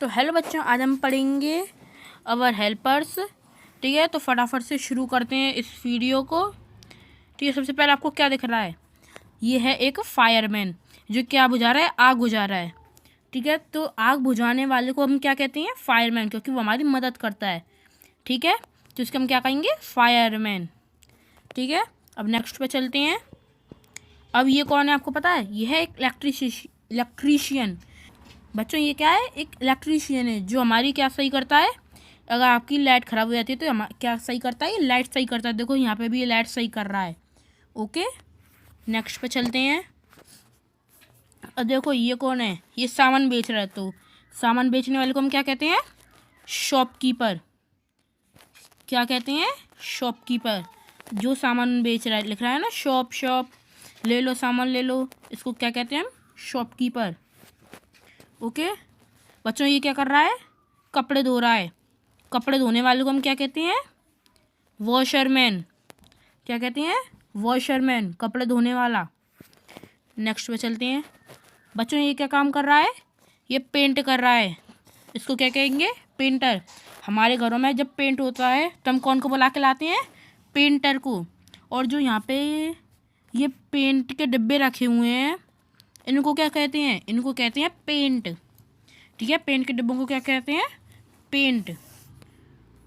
तो हेलो बच्चों, आज हम पढ़ेंगे अवर हेल्पर्स। ठीक है, तो फटाफट से शुरू करते हैं इस वीडियो को। ठीक है, सबसे पहले आपको क्या दिख रहा है? ये है एक फायरमैन जो क्या बुझा रहा है, आग बुझा रहा है। ठीक है, तो आग बुझाने वाले को हम क्या कहते हैं? फायरमैन, क्योंकि वो हमारी मदद करता है। ठीक है, तो इसके हम क्या कहेंगे? फायरमैन। ठीक है, अब नेक्स्ट पे चलते हैं। अब ये कौन है आपको पता है? ये है एक इलेक्ट्रीशियन। बच्चों ये क्या है? एक इलेक्ट्रीशियन है जो हमारी क्या सही करता है। अगर आपकी लाइट ख़राब हो जाती है तो क्या सही करता है? ये लाइट सही करता है। देखो यहाँ पे भी ये लाइट सही कर रहा है। ओके, नेक्स्ट पे चलते हैं। और देखो ये कौन है? ये सामान बेच रहा है। तो सामान बेचने वाले को हम क्या कहते हैं? शॉपकीपर। क्या कहते हैं? शॉपकीपर। जो सामान बेच रहा है, लिख रहा है ना शॉप शॉप, ले लो सामान ले लो, इसको क्या कहते हैं हम? शॉपकीपर। ओके बच्चों, ये क्या कर रहा है? कपड़े धो रहा है। कपड़े धोने वाले को हम क्या कहते हैं? वॉशरमैन। क्या कहते हैं? वॉशरमैन, कपड़े धोने वाला। नेक्स्ट पे चलते हैं। बच्चों ये क्या काम कर रहा है? ये पेंट कर रहा है। इसको क्या कहेंगे? पेंटर। हमारे घरों में जब पेंट होता है तो हम कौन को बुला के लाते हैं? पेंटर को। और जो यहाँ पे ये पेंट के डिब्बे रखे हुए हैं, इनको क्या कहते हैं? इनको कहते हैं पेंट। ठीक है, पेंट के डिब्बों को क्या कहते हैं? पेंट।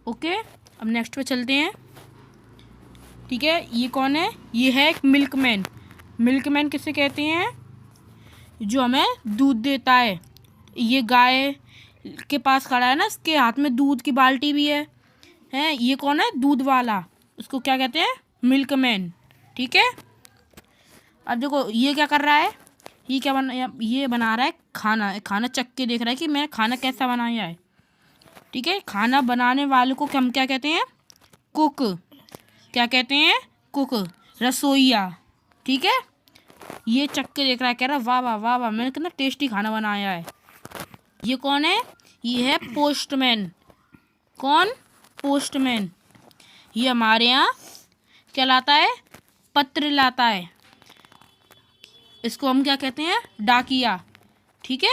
ओके, अब नेक्स्ट पे चलते हैं। ठीक है, ये कौन है? ये है एक मिल्कमैन। मिल्कमैन किसे कहते हैं? जो हमें दूध देता है। ये गाय के पास खड़ा है ना, इसके हाथ में दूध की बाल्टी भी है। ये कौन है? दूध वाला। उसको क्या कहते हैं? मिल्कमैन। ठीक है, अब देखो ये क्या कर रहा है? ये बना रहा है खाना। खाना चख के देख रहा है कि मैंने खाना कैसा बनाया है। ठीक है, खाना बनाने वाले को हम क्या कहते हैं? कुक। क्या कहते हैं? कुक, रसोइया। ठीक है, ये चख के देख रहा है, कह रहा है वाह वाह वाह वाह, मैंने कितना टेस्टी खाना बनाया है। ये कौन है? ये है पोस्टमैन। कौन? पोस्टमैन। ये हमारे यहाँ क्या लाता है? पत्र लाता है। इसको हम क्या कहते हैं? डाकिया। ठीक है,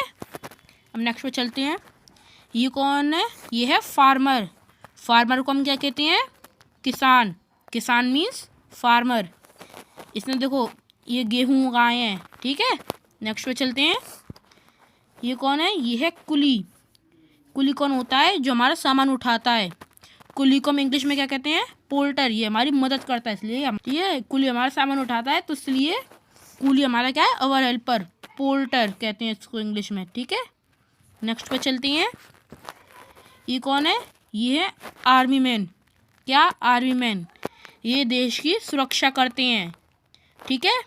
अब नेक्स्ट पे चलते हैं। ये कौन है? ये है फार्मर। फार्मर को हम क्या कहते हैं? किसान। किसान मीन्स फार्मर। इसने देखो ये गेहूँ उगाए हैं। ठीक है, नेक्स्ट पे चलते हैं। ये कौन है? ये है कुली। कुली कौन होता है? जो हमारा सामान उठाता है। कुली को हम इंग्लिश में क्या कहते हैं? पोर्टर। ये हमारी मदद करता है, इसलिए हम ये कुली हमारा सामान उठाता है, तो इसलिए कुली हमारा क्या है? अवर हेल्पर। पोर्टर कहते हैं इसको इंग्लिश में। ठीक है, नेक्स्ट पे चलती हैं। ये कौन है? ये है आर्मी मैन। क्या? Army man. ये देश की सुरक्षा करते हैं। ठीक है,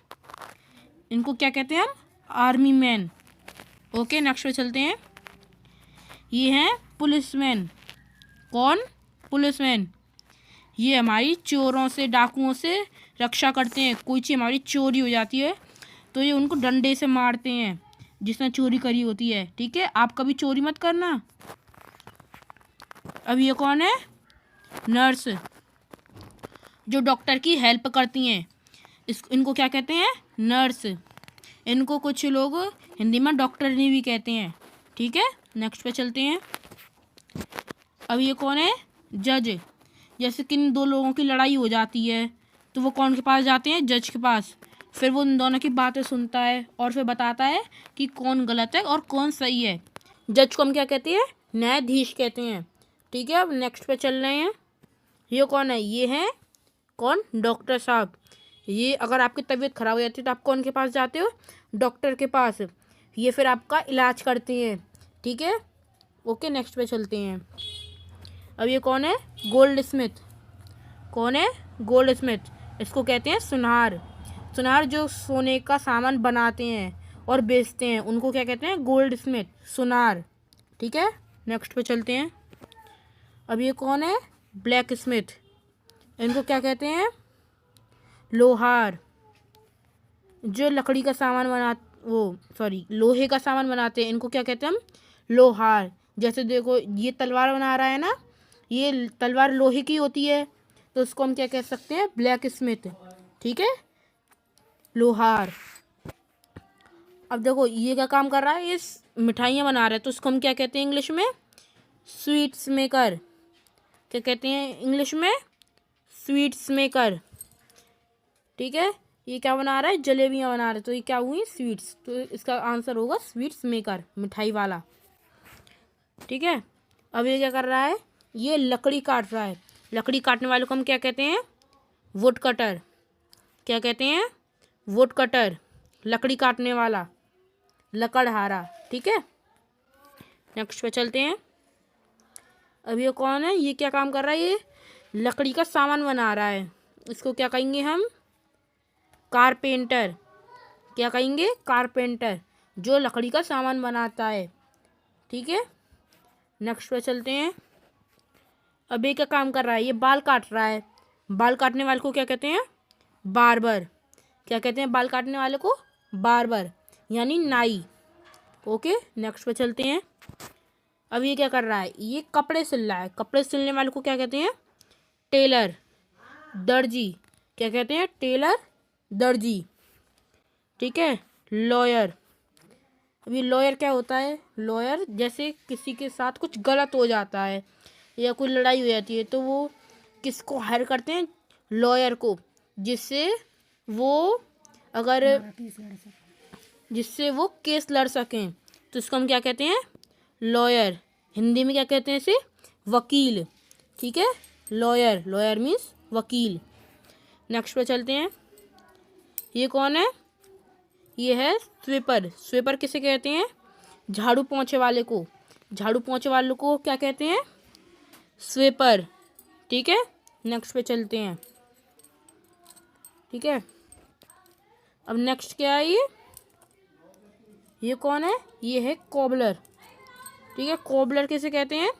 इनको क्या कहते हैं हम? Army man. ओके, नेक्स्ट पे चलते हैं। ये हैं पुलिसमैन। कौन? पुलिसमैन। ये हमारी चोरों से, डाकुओं से रक्षा करते हैं। कोई चीज़ हमारी चोरी हो जाती है तो ये उनको डंडे से मारते हैं जिसने चोरी करी होती है। ठीक है, आप कभी चोरी मत करना। अब ये कौन है? नर्स, जो डॉक्टर की हेल्प करती हैं। इनको क्या कहते हैं? नर्स। इनको कुछ लोग हिंदी में डॉक्टरनी भी कहते हैं। ठीक है, नेक्स्ट पे चलते हैं। अब ये कौन है? जज। जैसे किन दो लोगों की लड़ाई हो जाती है तो वो कौन के पास जाते हैं? जज के पास। फिर वो उन दोनों की बातें सुनता है और फिर बताता है कि कौन गलत है और कौन सही है। जज को हम क्या कहते हैं? न्यायाधीश कहते हैं। ठीक है, अब नेक्स्ट पे चल रहे हैं। ये कौन है? ये है कौन? डॉक्टर साहब। ये अगर आपकी तबीयत ख़राब हो जाती है तो आप कौन के पास जाते हो? डॉक्टर के पास। ये फिर आपका इलाज करते हैं। ठीक है, ओके, नेक्स्ट पे चलते हैं। अब ये कौन है? Gold Smith. कौन है? Gold Smith. इसको कहते हैं सुनार। सुनार जो सोने का सामान बनाते हैं और बेचते हैं, उनको क्या कहते हैं? गोल्ड स्मिथ, सुनार। ठीक है, नेक्स्ट पे चलते हैं। अब ये कौन है? Black Smith. इनको क्या कहते हैं? लोहार। जो लकड़ी का सामान लोहे का सामान बनाते हैं, इनको क्या कहते हैं हम? लोहार। जैसे देखो ये तलवार बना रहा है ना, ये तलवार लोहे की होती है तो उसको हम क्या कह सकते हैं? Black Smith. ठीक है, लोहार। अब देखो ये क्या काम कर रहा है? इस मिठाइयाँ बना रहा है तो उसको हम क्या कहते हैं इंग्लिश में? Sweets maker. क्या कहते हैं इंग्लिश में? Sweets maker. ठीक है, ये क्या बना रहा है? जलेबियाँ बना रहा है, तो ये क्या हुई? स्वीट्स। तो इसका आंसर होगा स्वीट्स मेकर, मिठाई वाला। ठीक है, अब ये क्या कर रहा है? ये लकड़ी काट रहा है। लकड़ी काटने वाले को हम क्या कहते हैं? Would cutter. क्या कहते हैं? वुड कटर, लकड़ी काटने वाला, लकड़हारा। ठीक है, नेक्स्ट पे चलते हैं। अब ये कौन है? ये क्या काम कर रहा है? ये लकड़ी का सामान बना रहा है। इसको क्या कहेंगे हम? कारपेंटर। क्या कहेंगे? कारपेंटर, जो लकड़ी का सामान बनाता है। ठीक है, नेक्स्ट पे चलते हैं। अब ये क्या काम कर रहा है? ये बाल काट रहा है। बाल काटने वाले को क्या कहते हैं? बार्बर। क्या कहते हैं बाल काटने वाले को? बार्बर, यानी नाई। ओके, नेक्स्ट पे चलते हैं। अब ये क्या कर रहा है? ये कपड़े सिल रहा है। कपड़े सिलने वाले को क्या कहते हैं? टेलर, दर्जी। क्या कहते हैं? टेलर, दर्जी। ठीक है, लॉयर। अभी लॉयर क्या होता है? लॉयर जैसे किसी के साथ कुछ गलत हो जाता है या कोई लड़ाई हो जाती है तो वो किसको हायर करते हैं? लॉयर को, जिससे वो केस लड़ सकें। तो इसको हम क्या कहते हैं? लॉयर। हिंदी में क्या कहते हैं इसे? वकील। ठीक है, लॉयर, लॉयर मीन्स वकील। नेक्स्ट पे चलते हैं। ये कौन है? ये है स्वीपर। स्वीपर किसे कहते हैं? झाड़ू पोंछे वाले को। झाड़ू पोंछे वाले को क्या कहते हैं? स्वीपर। ठीक है, नेक्स्ट पे चलते हैं। ठीक है, अब नेक्स्ट क्या है? ये कौन है? ये है कोबलर। ठीक है, कोबलर किसे कहते हैं?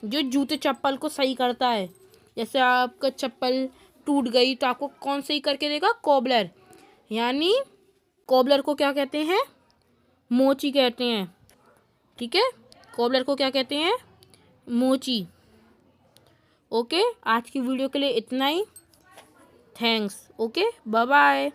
जो जूते चप्पल को सही करता है। जैसे आपका चप्पल टूट गई तो आपको कौन सही करके देगा? कोबलर। यानी कोबलर को क्या कहते हैं? मोची कहते हैं। ठीक है, कोबलर को क्या कहते हैं? मोची। ओके, आज की वीडियो के लिए इतना ही। थैंक्स। Okay, bye bye.